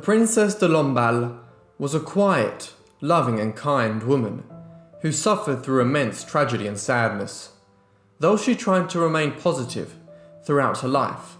The Princesse de Lamballe was a quiet, loving and kind woman who suffered through immense tragedy and sadness. Though she tried to remain positive throughout her life,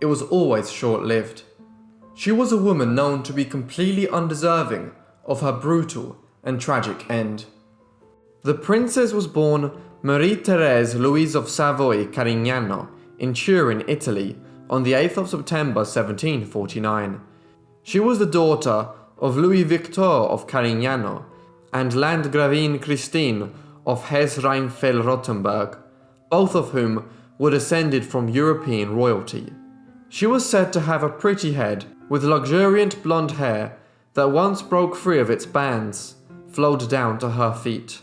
it was always short-lived. She was a woman known to be completely undeserving of her brutal and tragic end. The princess was born Marie Thérèse Louise of Savoy-Carignano in Turin, Italy, on the 8th of September 1749. She was the daughter of Louis Victor of Carignano and Landgravine Christine of Hesse-Rheinfeld-Rothenburg, both of whom were descended from European royalty. She was said to have a pretty head with luxuriant blonde hair that once broke free of its bands, flowed down to her feet.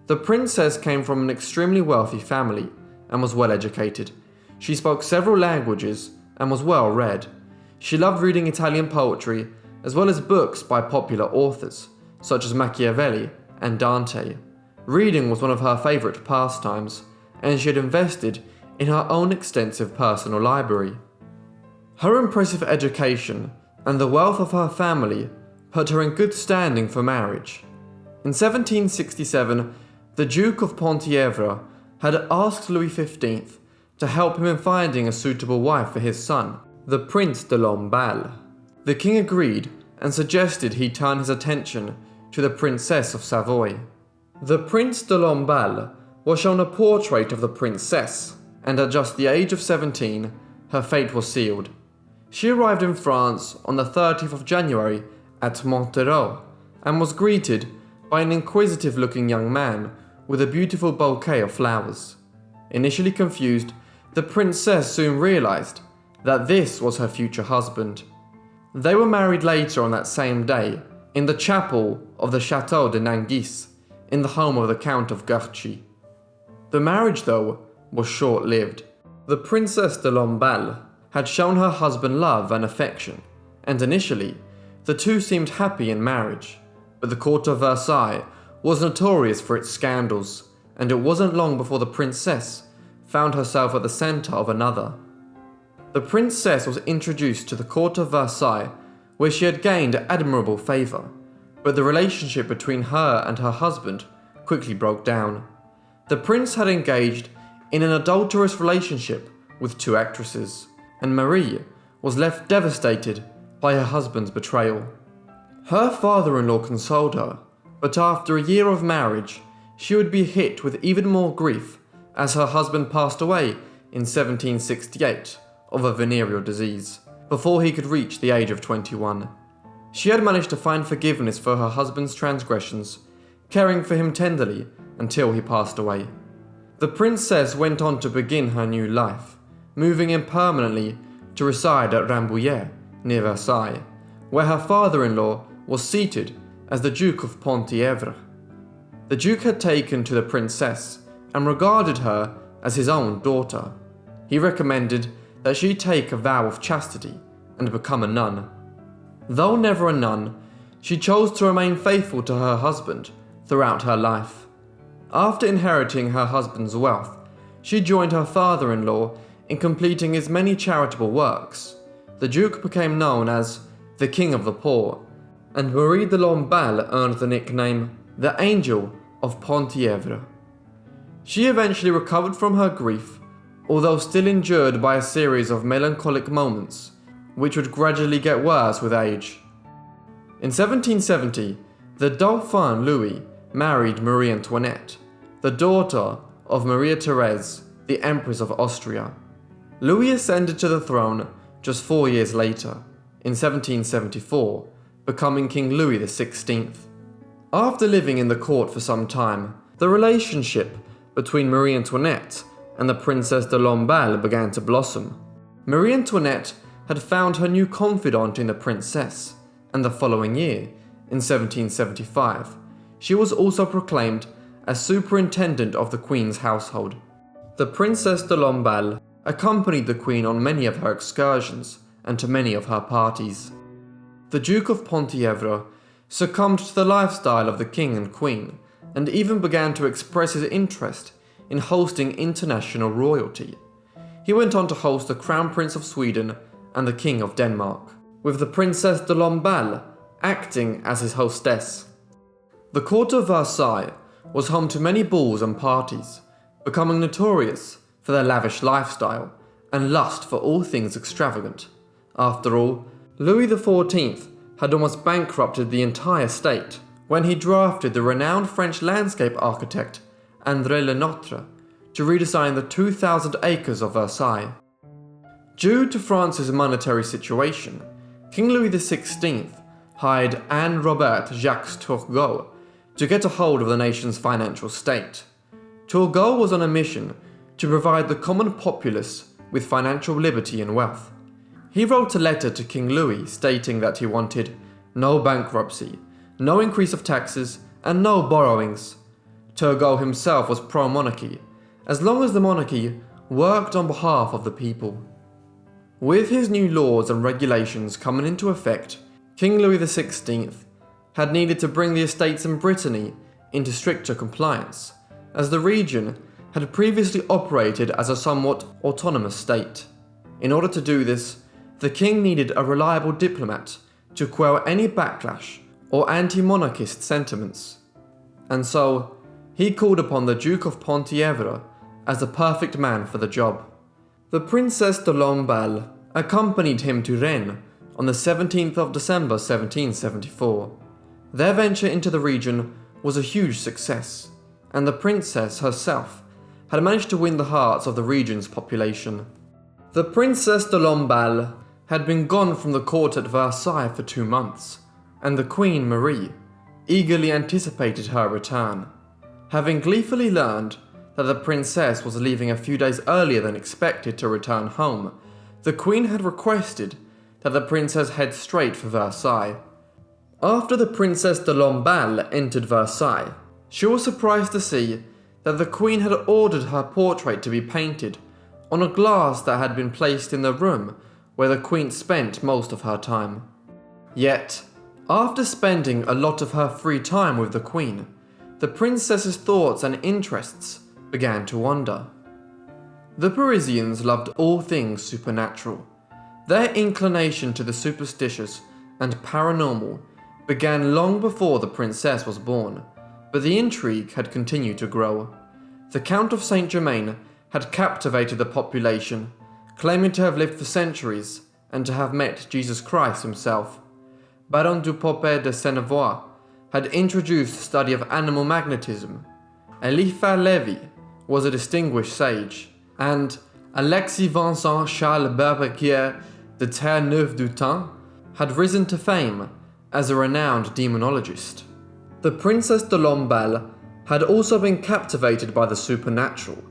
The princess came from an extremely wealthy family and was well educated. She spoke several languages and was well read. She loved reading Italian poetry as well as books by popular authors such as Machiavelli and Dante. Reading was one of her favourite pastimes, and she had invested in her own extensive personal library. Her impressive education and the wealth of her family put her in good standing for marriage. In 1767, the Duke of Penthièvre had asked Louis XV to help him in finding a suitable wife for his son, the Prince de Lamballe. The king agreed and suggested he turn his attention to the Princess of Savoy. The Prince de Lamballe was shown a portrait of the princess, and at just the age of 17, her fate was sealed. She arrived in France on the 30th of January at Montereau and was greeted by an inquisitive-looking young man with a beautiful bouquet of flowers. Initially confused, the princess soon realized that this was her future husband. They were married later on that same day in the chapel of the Château de Nangis, in the home of the Count of Guerchy. The marriage, though, was short-lived. The Princesse de Lamballe had shown her husband love and affection, and initially, the two seemed happy in marriage, but the court of Versailles was notorious for its scandals, and it wasn't long before the princess found herself at the centre of another. The princess was introduced to the court of Versailles, where she had gained admirable favour, but the relationship between her and her husband quickly broke down. The prince had engaged in an adulterous relationship with two actresses, and Marie was left devastated by her husband's betrayal. Her father-in-law consoled her, but after a year of marriage, she would be hit with even more grief as her husband passed away in 1768 of a venereal disease, before he could reach the age of 21. She had managed to find forgiveness for her husband's transgressions, caring for him tenderly until he passed away. The princess went on to begin her new life, moving in permanently to reside at Rambouillet, near Versailles, where her father-in-law was seated as the Duke of Penthièvre. The Duke had taken to the princess and regarded her as his own daughter. He recommended that she take a vow of chastity and become a nun. Though never a nun, she chose to remain faithful to her husband throughout her life. After inheriting her husband's wealth, she joined her father-in-law in completing his many charitable works. The Duke became known as the King of the Poor, and Marie de Lamballe earned the nickname the Angel of Penthièvre. She eventually recovered from her grief, although still injured by a series of melancholic moments, which would gradually get worse with age. In 1770, the Dauphin Louis married Marie Antoinette, the daughter of Maria Therese, the Empress of Austria. Louis ascended to the throne just 4 years later, in 1774, becoming King Louis XVI. After living in the court for some time, the relationship between Marie Antoinette and the Princesse de Lamballe began to blossom. Marie Antoinette had found her new confidant in the princess, and the following year, in 1775, she was also proclaimed as superintendent of the Queen's household. The Princesse de Lamballe accompanied the Queen on many of her excursions and to many of her parties. The Duke of Penthièvre succumbed to the lifestyle of the King and Queen, and even began to express his interest in hosting international royalty. He went on to host the Crown Prince of Sweden and the King of Denmark. with the Princesse de Lamballe acting as his hostess. The court of Versailles was home to many balls and parties, becoming notorious for their lavish lifestyle and lust for all things extravagant. After all, Louis XIV had almost bankrupted the entire state when he drafted the renowned French landscape architect André Lenotre to redesign the 2,000 acres of Versailles. Due to France's monetary situation, King Louis XVI hired Anne Robert Jacques Turgot to get a hold of the nation's financial state. Turgot was on a mission to provide the common populace with financial liberty and wealth. He wrote a letter to King Louis stating that he wanted no bankruptcy, no increase of taxes, and no borrowings. Turgot himself was pro-monarchy, as long as the monarchy worked on behalf of the people. With his new laws and regulations coming into effect, King Louis XVI had needed to bring the estates in Brittany into stricter compliance, as the region had previously operated as a somewhat autonomous state. In order to do this, the king needed a reliable diplomat to quell any backlash or anti-monarchist sentiments. And so, he called upon the Duke of Penthièvre as the perfect man for the job. The Princesse de Lamballe accompanied him to Rennes on the 17th of December 1774. Their venture into the region was a huge success, and the princess herself had managed to win the hearts of the region's population. The Princesse de Lamballe had been gone from the court at Versailles for 2 months, and the Queen Marie eagerly anticipated her return. Having gleefully learned that the princess was leaving a few days earlier than expected to return home, the Queen had requested that the princess head straight for Versailles. After the Princesse de Lamballe entered Versailles, she was surprised to see that the Queen had ordered her portrait to be painted on a glass that had been placed in the room where the Queen spent most of her time. Yet, after spending a lot of her free time with the Queen, the princess's thoughts and interests began to wander. The Parisians loved all things supernatural. Their inclination to the superstitious and paranormal began long before the princess was born, but the intrigue had continued to grow. The Count of Saint-Germain had captivated the population, claiming to have lived for centuries and to have met Jesus Christ himself. Baron du Popet de Sennevoix had introduced the study of animal magnetism. Eliphas Lévy was a distinguished sage, and Alexis Vincent Charles Berbequier de Terre-Neuve-du-Thym had risen to fame as a renowned demonologist. The Princesse de Lamballe had also been captivated by the supernatural,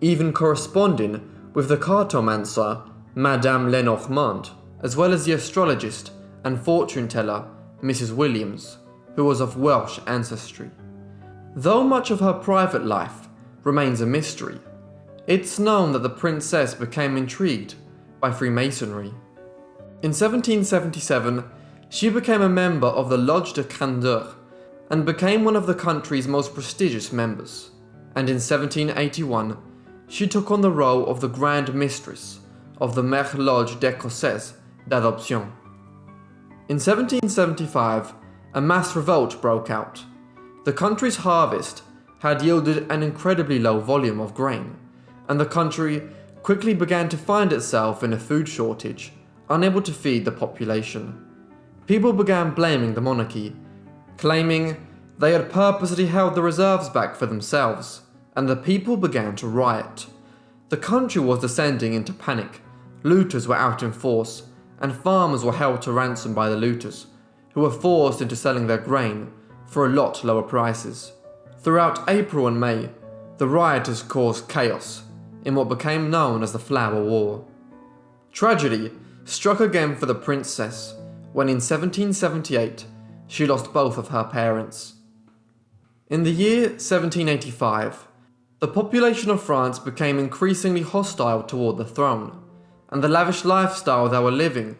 even corresponding with the cartomancer Madame Lenormand, as well as the astrologist and fortune teller Mrs. Williams, who was of Welsh ancestry. Though much of her private life remains a mystery, it's known that the princess became intrigued by Freemasonry. In 1777, she became a member of the Loge de Candeur and became one of the country's most prestigious members. And in 1781, she took on the role of the Grand Mistress of the Mère Loge d'Écossaise d'Adoption. In 1775, a mass revolt broke out. The country's harvest had yielded an incredibly low volume of grain, and the country quickly began to find itself in a food shortage, unable to feed the population. People began blaming the monarchy, claiming they had purposely held the reserves back for themselves, and the people began to riot. The country was descending into panic. Looters were out in force, and farmers were held to ransom by the looters, who were forced into selling their grain for a lot lower prices. Throughout April and May, the rioters caused chaos in what became known as the Flower War. Tragedy struck again for the princess when in 1778 she lost both of her parents. In the year 1785, the population of France became increasingly hostile toward the throne, and the lavish lifestyle they were living,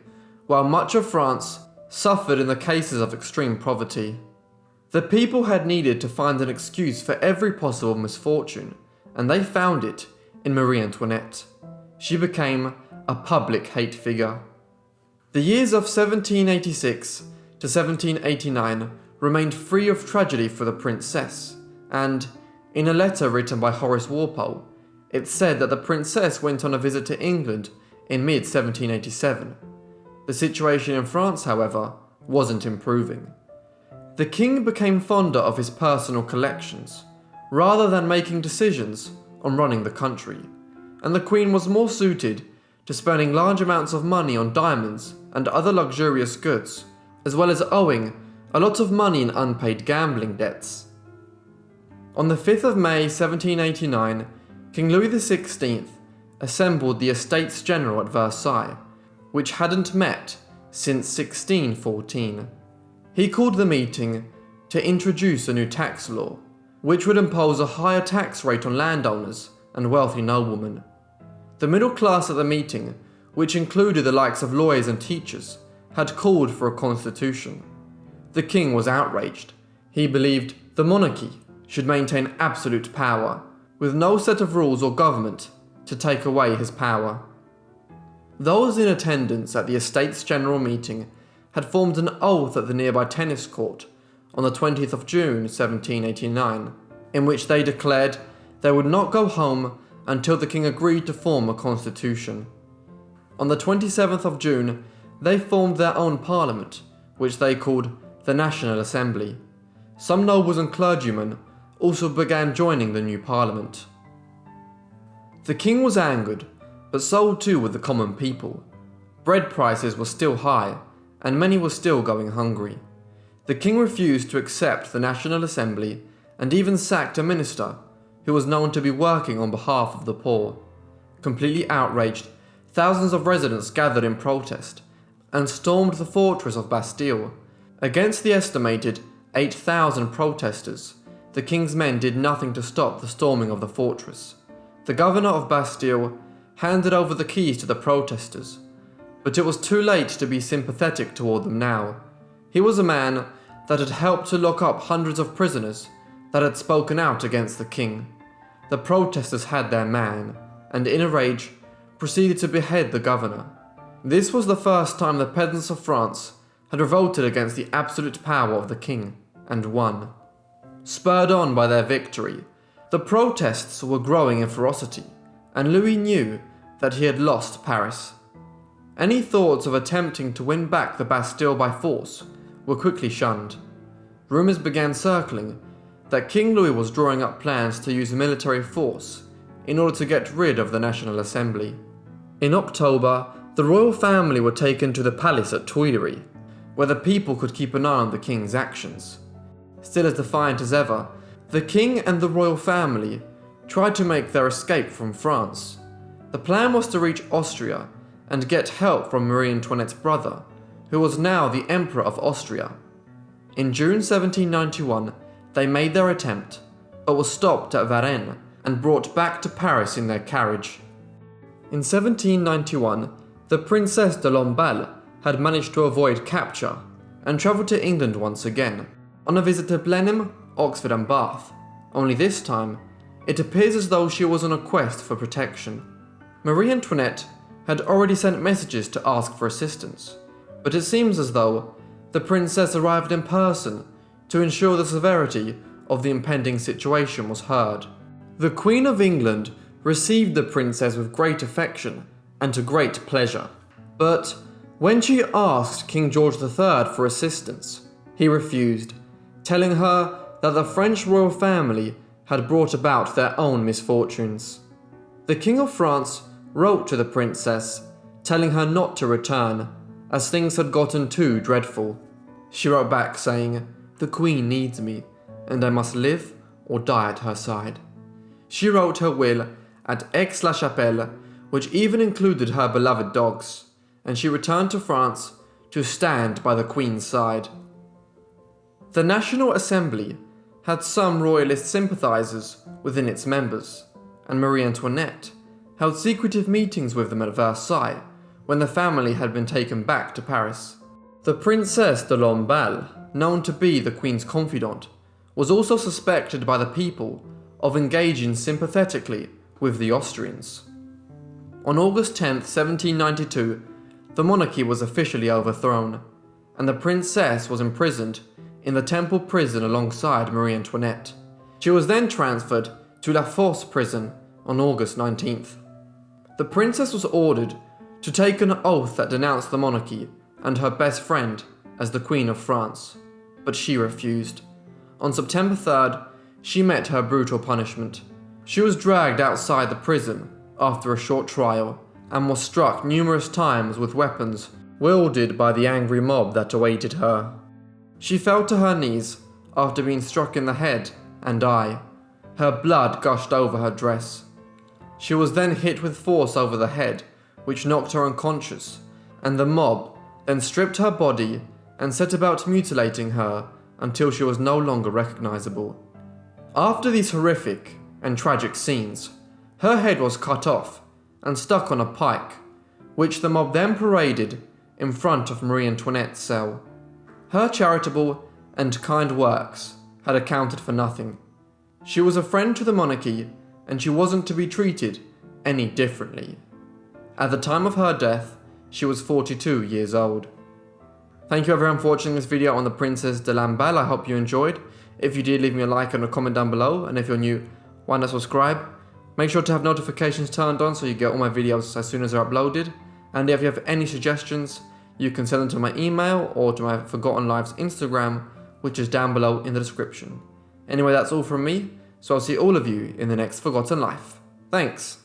while much of France suffered in the cases of extreme poverty. The people had needed to find an excuse for every possible misfortune, and they found it in Marie Antoinette. She became a public hate figure. The years of 1786 to 1789 remained free of tragedy for the princess, and, in a letter written by Horace Walpole, it said that the princess went on a visit to England in mid-1787. The situation in France, however, wasn't improving. The king became fonder of his personal collections, rather than making decisions on running the country, and the queen was more suited to spending large amounts of money on diamonds and other luxurious goods, as well as owing a lot of money in unpaid gambling debts. On the 5th of May 1789, King Louis XVI assembled the Estates General at Versailles, which hadn't met since 1614. He called the meeting to introduce a new tax law, which would impose a higher tax rate on landowners and wealthy noblemen. The middle class at the meeting, which included the likes of lawyers and teachers, had called for a constitution. The king was outraged. He believed the monarchy should maintain absolute power, with no set of rules or government to take away his power. Those in attendance at the Estates General meeting had formed an oath at the nearby tennis court on the 20th of June 1789, in which they declared they would not go home until the king agreed to form a constitution. On the 27th of June, they formed their own parliament, which they called the National Assembly. Some nobles and clergymen also began joining the new parliament. The king was angered, but so too were the common people. Bread prices were still high, and many were still going hungry. The king refused to accept the National Assembly and even sacked a minister who was known to be working on behalf of the poor. Completely outraged, thousands of residents gathered in protest and stormed the fortress of Bastille. Against the estimated 8,000 protesters, the king's men did nothing to stop the storming of the fortress. The governor of Bastille handed over the keys to the protesters, but it was too late to be sympathetic toward them now. He was a man that had helped to lock up hundreds of prisoners that had spoken out against the king. The protesters had their man, and in a rage, proceeded to behead the governor. This was the first time the peasants of France had revolted against the absolute power of the king, and won. Spurred on by their victory, the protests were growing in ferocity, and Louis knew that he had lost Paris. Any thoughts of attempting to win back the Bastille by force were quickly shunned. Rumours began circling that King Louis was drawing up plans to use military force in order to get rid of the National Assembly. In October, the royal family were taken to the palace at Tuileries, where the people could keep an eye on the king's actions. Still as defiant as ever, the king and the royal family tried to make their escape from France. The plan was to reach Austria and get help from Marie Antoinette's brother, who was now the Emperor of Austria. In June 1791, they made their attempt, but were stopped at Varennes and brought back to Paris in their carriage. In 1791, the Princesse de Lamballe had managed to avoid capture and travelled to England once again, on a visit to Blenheim, Oxford and Bath. Only this time, it appears as though she was on a quest for protection. Marie Antoinette had already sent messages to ask for assistance, but it seems as though the princess arrived in person to ensure the severity of the impending situation was heard. The Queen of England received the princess with great affection and to great pleasure, but when she asked King George III for assistance, he refused, telling her that the French royal family had brought about their own misfortunes. The King of France wrote to the princess, telling her not to return, as things had gotten too dreadful. She wrote back saying, "The Queen needs me, and I must live or die at her side." She wrote her will at Aix-la-Chapelle, which even included her beloved dogs, and she returned to France to stand by the Queen's side. The National Assembly had some royalist sympathisers within its members, and Marie Antoinette held secretive meetings with them at Versailles when the family had been taken back to Paris. The Princesse de Lamballe, known to be the Queen's confidant, was also suspected by the people of engaging sympathetically with the Austrians. On August 10, 1792, the monarchy was officially overthrown, and the princess was imprisoned in the Temple prison alongside Marie Antoinette. She was then transferred to La Force prison on August 19th. The princess was ordered to take an oath that denounced the monarchy and her best friend as the Queen of France, but she refused. On September 3rd, she met her brutal punishment. She was dragged outside the prison after a short trial and was struck numerous times with weapons wielded by the angry mob that awaited her. She fell to her knees after being struck in the head and eye. Her blood gushed over her dress. She was then hit with force over the head, which knocked her unconscious, and the mob then stripped her body and set about mutilating her until she was no longer recognizable. After these horrific and tragic scenes, her head was cut off and stuck on a pike, which the mob then paraded in front of Marie Antoinette's cell. Her charitable and kind works had accounted for nothing. She was a friend to the monarchy, and she wasn't to be treated any differently. At the time of her death, she was 42 years old. Thank you everyone for watching this video on the Princesse de Lamballe. I hope you enjoyed. If you did, leave me a like and a comment down below, and if you're new, why not subscribe? Make sure to have notifications turned on so you get all my videos as soon as they're uploaded. And if you have any suggestions, you can send them to my email or to my Forgotten Lives Instagram, which is down below in the description. Anyway, that's all from me, so I'll see all of you in the next Forgotten Life. Thanks!